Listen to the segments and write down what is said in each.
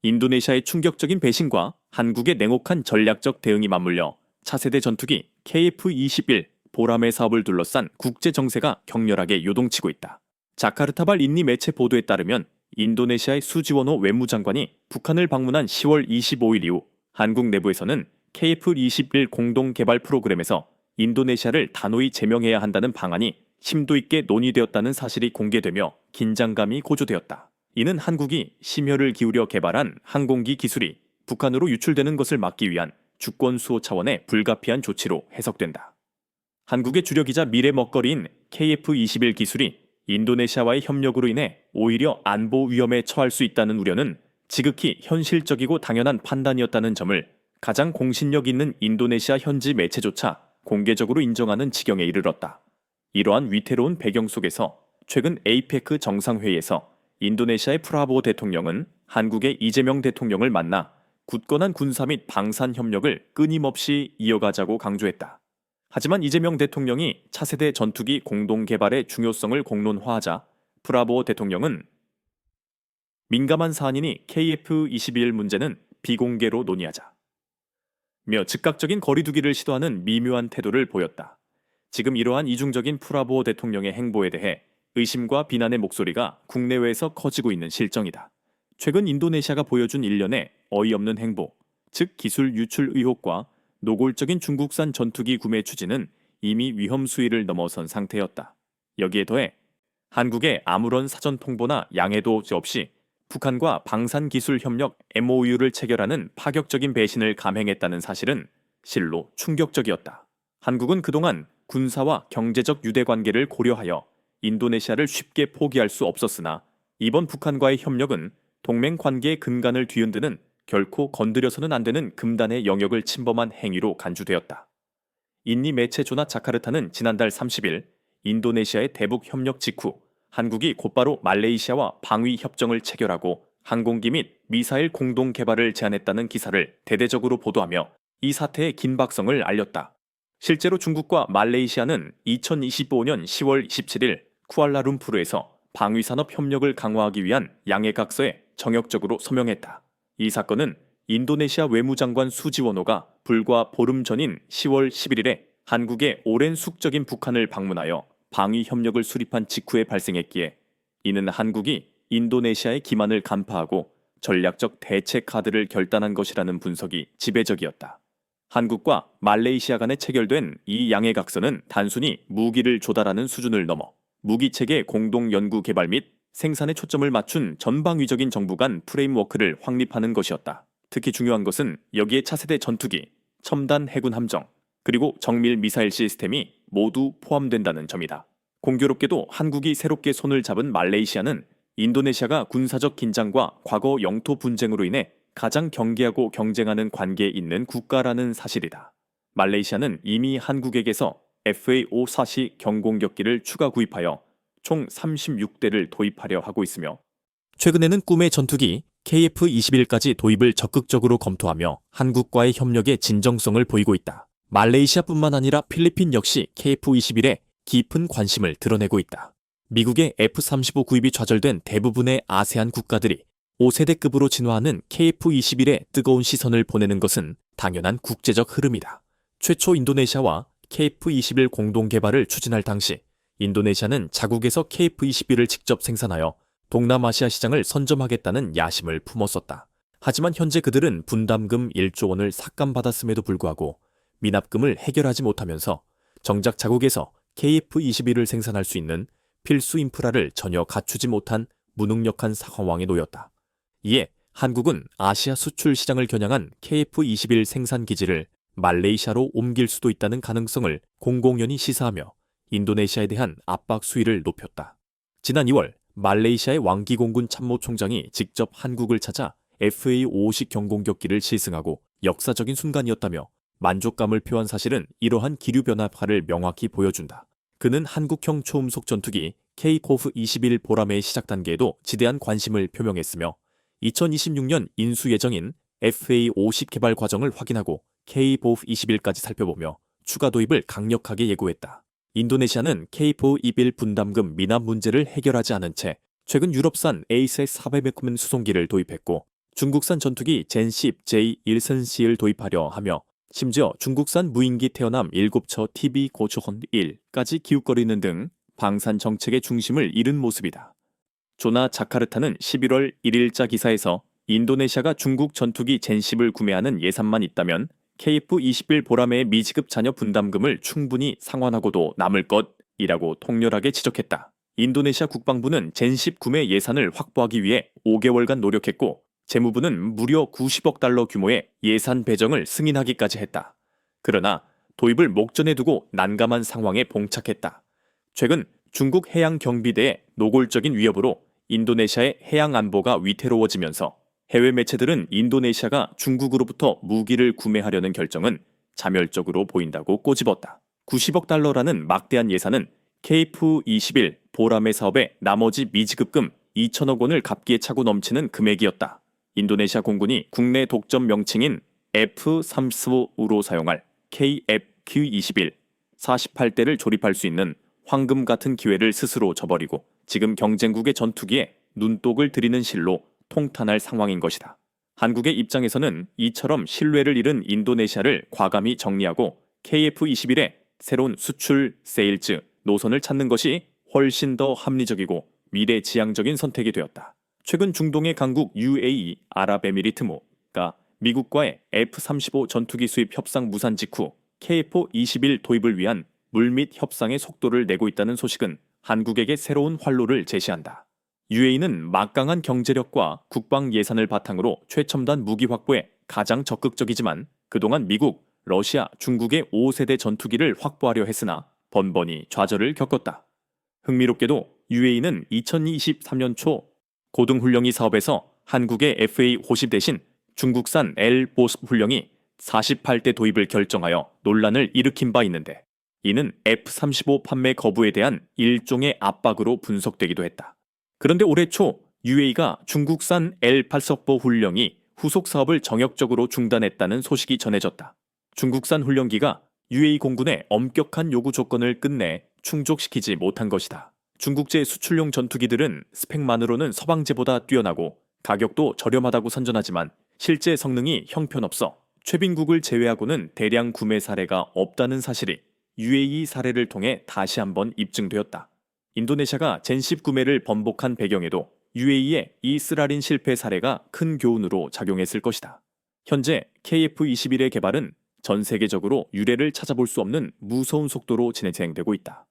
인도네시아의 충격적인 배신과 한국의 냉혹한 전략적 대응이 맞물려 차세대 전투기 KF-21 보람의 사업을 둘러싼 국제 정세가 격렬하게 요동치고 있다. 자카르타발 인니 매체 보도에 따르면 인도네시아의 수지원호 외무장관이 북한을 방문한 10월 25일 이후 한국 내부에서는 KF-21 공동 개발 프로그램에서 인도네시아를 단호히 제명해야 한다는 방안이 심도 있게 논의되었다는 사실이 공개되며 긴장감이 고조되었다. 이는 한국이 심혈을 기울여 개발한 항공기 기술이 북한으로 유출되는 것을 막기 위한 주권 수호 차원의 불가피한 조치로 해석된다. 한국의 주력이자 미래 먹거리인 KF-21 기술이 인도네시아와의 협력으로 인해 오히려 안보 위험에 처할 수 있다는 우려는 지극히 현실적이고 당연한 판단이었다는 점을 가장 공신력 있는 인도네시아 현지 매체조차 공개적으로 인정하는 지경에 이르렀다. 이러한 위태로운 배경 속에서 최근 에이페크 정상회의에서 인도네시아의 프라보오 대통령은 한국의 이재명 대통령을 만나 굳건한 군사 및 방산 협력을 끊임없이 이어가자고 강조했다. 하지만 이재명 대통령이 차세대 전투기 공동 개발의 중요성을 공론화하자 프라보오 대통령은 민감한 사안이니 KF-21 문제는 비공개로 논의하자 며 즉각적인 거리두기를 시도하는 미묘한 태도를 보였다. 지금 이러한 이중적인 프라보오 대통령의 행보에 대해 의심과 비난의 목소리가 국내외에서 커지고 있는 실정이다. 최근 인도네시아가 보여준 일련의 어이없는 행보, 즉 기술 유출 의혹과 노골적인 중국산 전투기 구매 추진은 이미 위험 수위를 넘어선 상태였다. 여기에 더해 한국의 아무런 사전 통보나 양해도 없이 북한과 방산기술 협력 MOU를 체결하는 파격적인 배신을 감행했다는 사실은 실로 충격적이었다. 한국은 그동안 군사와 경제적 유대 관계를 고려하여 인도네시아를 쉽게 포기할 수 없었으나 이번 북한과의 협력은 동맹 관계의 근간을 뒤흔드는 결코 건드려서는 안 되는 금단의 영역을 침범한 행위로 간주되었다. 인니 매체 조나 자카르타는 지난달 30일 인도네시아의 대북 협력 직후 한국이 곧바로 말레이시아와 방위 협정을 체결하고 항공기 및 미사일 공동 개발을 제안했다는 기사를 대대적으로 보도하며 이 사태의 긴박성을 알렸다. 실제로 중국과 말레이시아는 2025년 10월 27일 쿠알라룸푸르에서 방위산업 협력을 강화하기 위한 양해각서에 정역적으로 서명했다. 이 사건은 인도네시아 외무장관 수지원호가 불과 보름 전인 10월 11일에 한국의 오랜 숙적인 북한을 방문하여 방위 협력을 수립한 직후에 발생했기에 이는 한국이 인도네시아의 기만을 간파하고 전략적 대체 카드를 결단한 것이라는 분석이 지배적이었다. 한국과 말레이시아 간에 체결된 이 양해각서는 단순히 무기를 조달하는 수준을 넘어 무기체계 공동 연구 개발 및 생산에 초점을 맞춘 전방위적인 정부 간 프레임워크를 확립하는 것이었다. 특히 중요한 것은 여기에 차세대 전투기, 첨단 해군 함정, 그리고 정밀 미사일 시스템이 모두 포함된다는 점이다. 공교롭게도 한국이 새롭게 손을 잡은 말레이시아는 인도네시아가 군사적 긴장과 과거 영토 분쟁으로 인해 가장 경계하고 경쟁하는 관계에 있는 국가라는 사실이다. 말레이시아는 이미 한국에게서 FA-54시 경공격기를 추가 구입하여 총 36대를 도입하려 하고 있으며 최근에는 꿈의 전투기 KF-21까지 도입을 적극적으로 검토하며 한국과의 협력의 진정성을 보이고 있다. 말레이시아뿐만 아니라 필리핀 역시 KF-21에 깊은 관심을 드러내고 있다. 미국의 F-35 구입이 좌절된 대부분의 아세안 국가들이 5세대급으로 진화하는 KF-21에 뜨거운 시선을 보내는 것은 당연한 국제적 흐름이다. 최초 인도네시아와 KF-21 공동 개발을 추진할 당시 인도네시아는 자국에서 KF-21을 직접 생산하여 동남아시아 시장을 선점하겠다는 야심을 품었었다. 하지만 현재 그들은 분담금 1조 원을 삭감받았음에도 불구하고 미납금을 해결하지 못하면서 정작 자국에서 KF-21을 생산할 수 있는 필수 인프라를 전혀 갖추지 못한 무능력한 상황에 놓였다. 이에 한국은 아시아 수출 시장을 겨냥한 KF-21 생산 기지를 말레이시아로 옮길 수도 있다는 가능성을 공공연히 시사하며 인도네시아에 대한 압박 수위를 높였다. 지난 2월 말레이시아의 왕기공군 참모총장이 직접 한국을 찾아 FA-50 경공격기를 시승하고 역사적인 순간이었다며 만족감을 표한 사실은 이러한 기류 변화파를 명확히 보여준다. 그는 한국형 초음속 전투기 KF-21 보람의 시작 단계에도 지대한 관심을 표명했으며 2026년 인수 예정인 FA-50 개발 과정을 확인하고 KF-21까지 살펴보며 추가 도입을 강력하게 예고했다. 인도네시아는 KF-21 분담금 미납 문제를 해결하지 않은 채 최근 유럽산 AS400 수송기를 도입했고 중국산 전투기 젠10 J1선C를 도입하려 하며 심지어 중국산 무인기 태어남 7처 TB 고초헌 1까지 기웃거리는 등 방산 정책의 중심을 잃은 모습이다. 조나 자카르타는 11월 1일자 기사에서 인도네시아가 중국 전투기 젠10을 구매하는 예산만 있다면 KF-21 보라매의 미지급 잔여 분담금을 충분히 상환하고도 남을 것이라고 통렬하게 지적했다. 인도네시아 국방부는 젠10 구매 예산을 확보하기 위해 5개월간 노력했고 재무부는 무려 90억 달러 규모의 예산 배정을 승인하기까지 했다. 그러나 도입을 목전에 두고 난감한 상황에 봉착했다. 최근 중국 해양경비대의 노골적인 위협으로 인도네시아의 해양 안보가 위태로워지면서 해외 매체들은 인도네시아가 중국으로부터 무기를 구매하려는 결정은 자멸적으로 보인다고 꼬집었다. 90억 달러라는 막대한 예산은 KF-21 보라매 사업의 나머지 미지급금 2천억 원을 갚기에 차고 넘치는 금액이었다. 인도네시아 공군이 국내 독점 명칭인 F-35으로 사용할 KF-21 48대를 조립할 수 있는 황금 같은 기회를 스스로 저버리고 지금 경쟁국의 전투기에 눈독을 들이는 실로 통탄할 상황인 것이다. 한국의 입장에서는 이처럼 신뢰를 잃은 인도네시아를 과감히 정리하고 KF-21의 새로운 수출 세일즈 노선을 찾는 것이 훨씬 더 합리적이고 미래지향적인 선택이 되었다. 최근 중동의 강국 UAE 아랍에미리트모가 미국과의 F-35 전투기 수입 협상 무산 직후 KF-21 도입을 위한 물밑 협상의 속도를 내고 있다는 소식은 한국에게 새로운 활로를 제시한다. UAE는 막강한 경제력과 국방 예산을 바탕으로 최첨단 무기 확보에 가장 적극적이지만 그동안 미국, 러시아, 중국의 5세대 전투기를 확보하려 했으나 번번이 좌절을 겪었다. 흥미롭게도 UAE는 2023년 초 고등훈련기 사업에서 한국의 FA-50 대신 중국산 L-보스 훈련기 48대 도입을 결정하여 논란을 일으킨 바 있는데 이는 F-35 판매 거부에 대한 일종의 압박으로 분석되기도 했다. 그런데 올해 초 UAE가 중국산 L-8석보 훈련기 후속 사업을 정역적으로 중단했다는 소식이 전해졌다. 중국산 훈련기가 UAE 공군의 엄격한 요구 조건을 끝내 충족시키지 못한 것이다. 중국제 수출용 전투기들은 스펙만으로는 서방제보다 뛰어나고 가격도 저렴하다고 선전하지만 실제 성능이 형편없어 최빈국을 제외하고는 대량 구매 사례가 없다는 사실이 UAE 사례를 통해 다시 한번 입증되었다. 인도네시아가 젠10 구매를 번복한 배경에도 UAE의 이 쓰라린 실패 사례가 큰 교훈으로 작용했을 것이다. 현재 KF-21의 개발은 전 세계적으로 유례를 찾아볼 수 없는 무서운 속도로 진행되고 있다.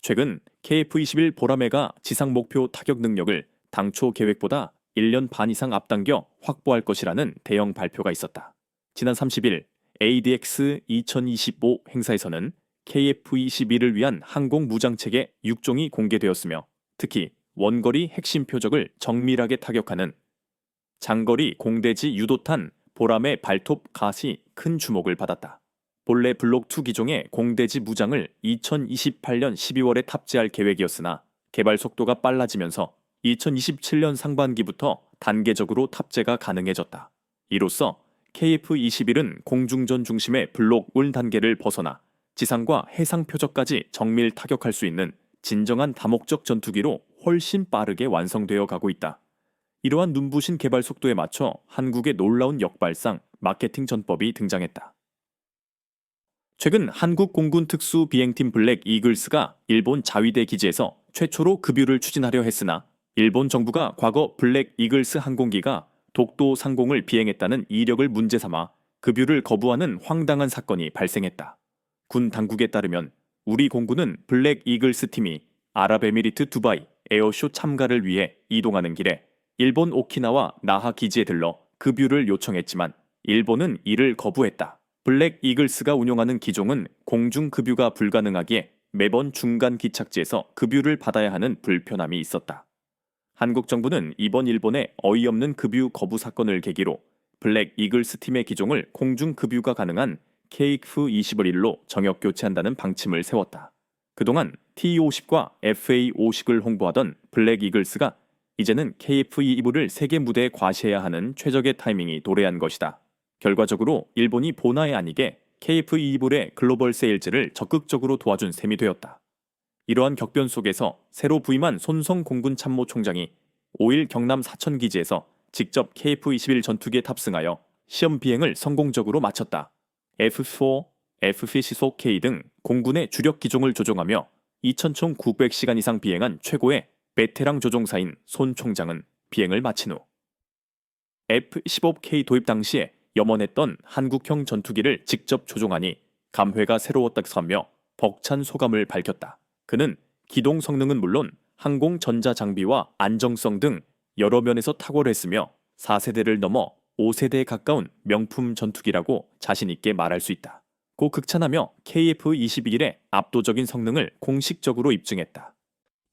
최근 KF-21 보라매가 지상 목표 타격 능력을 당초 계획보다 1년 반 이상 앞당겨 확보할 것이라는 대형 발표가 있었다. 지난 30일 ADX 2025 행사에서는 KF-21을 위한 항공 무장체계 6종이 공개되었으며 특히 원거리 핵심 표적을 정밀하게 타격하는 장거리 공대지 유도탄 보라매 발톱 갓이 큰 주목을 받았다. 본래 블록2 기종의 공대지 무장을 2028년 12월에 탑재할 계획이었으나 개발 속도가 빨라지면서 2027년 상반기부터 단계적으로 탑재가 가능해졌다. 이로써 KF-21은 공중전 중심의 블록 1 단계를 벗어나 지상과 해상 표적까지 정밀 타격할 수 있는 진정한 다목적 전투기로 훨씬 빠르게 완성되어 가고 있다. 이러한 눈부신 개발 속도에 맞춰 한국의 놀라운 역발상 마케팅 전법이 등장했다. 최근 한국 공군 특수 비행팀 블랙 이글스가 일본 자위대 기지에서 최초로 급유를 추진하려 했으나 일본 정부가 과거 블랙 이글스 항공기가 독도 상공을 비행했다는 이력을 문제 삼아 급유를 거부하는 황당한 사건이 발생했다. 군 당국에 따르면 우리 공군은 블랙 이글스 팀이 아랍에미리트 두바이 에어쇼 참가를 위해 이동하는 길에 일본 오키나와 나하 기지에 들러 급유를 요청했지만 일본은 이를 거부했다. 블랙 이글스가 운용하는 기종은 공중 급유가 불가능하기에 매번 중간 기착지에서 급유를 받아야 하는 불편함이 있었다. 한국 정부는 이번 일본의 어이없는 급유 거부 사건을 계기로 블랙 이글스 팀의 기종을 공중 급유가 가능한 KF-21로 정역 교체한다는 방침을 세웠다. 그동안 T-50과 FA-50을 홍보하던 블랙 이글스가 이제는 KF-21을 세계 무대에 과시해야 하는 최적의 타이밍이 도래한 것이다. 결과적으로 일본이 본의 아니게 KF-21의 글로벌 세일즈를 적극적으로 도와준 셈이 되었다. 이러한 격변 속에서 새로 부임한 손성 공군 참모총장이 5일 경남 사천기지에서 직접 KF-21 전투기에 탑승하여 시험 비행을 성공적으로 마쳤다. F4, F-54K 등 공군의 주력 기종을 조종하며 2000총 900시간 이상 비행한 최고의 베테랑 조종사인 손 총장은 비행을 마친 후 F-15K 도입 당시에 염원했던 한국형 전투기를 직접 조종하니 감회가 새로웠다며 벅찬 소감을 밝혔다. 그는 기동 성능은 물론 항공 전자 장비와 안정성 등 여러 면에서 탁월했으며 4세대를 넘어 5세대에 가까운 명품 전투기라고 자신 있게 말할 수 있다. 고 극찬하며 KF-21의 압도적인 성능을 공식적으로 입증했다.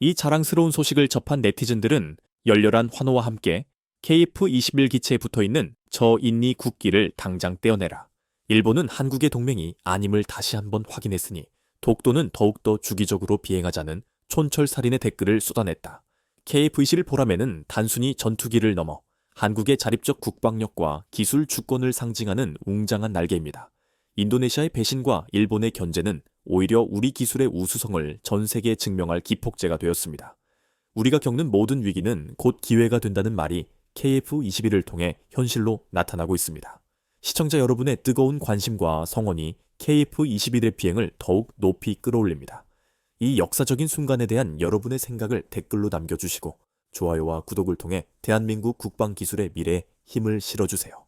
이 자랑스러운 소식을 접한 네티즌들은 열렬한 환호와 함께 KF-21 기체에 붙어있는 저 인니 국기를 당장 떼어내라. 일본은 한국의 동맹이 아님을 다시 한번 확인했으니 독도는 더욱더 주기적으로 비행하자는 촌철살인의 댓글을 쏟아냈다. KF-21 보람에는 단순히 전투기를 넘어 한국의 자립적 국방력과 기술 주권을 상징하는 웅장한 날개입니다. 인도네시아의 배신과 일본의 견제는 오히려 우리 기술의 우수성을 전 세계에 증명할 기폭제가 되었습니다. 우리가 겪는 모든 위기는 곧 기회가 된다는 말이 KF-21을 통해 현실로 나타나고 있습니다. 시청자 여러분의 뜨거운 관심과 성원이 KF-21의 비행을 더욱 높이 끌어올립니다. 이 역사적인 순간에 대한 여러분의 생각을 댓글로 남겨주시고 좋아요와 구독을 통해 대한민국 국방기술의 미래에 힘을 실어주세요.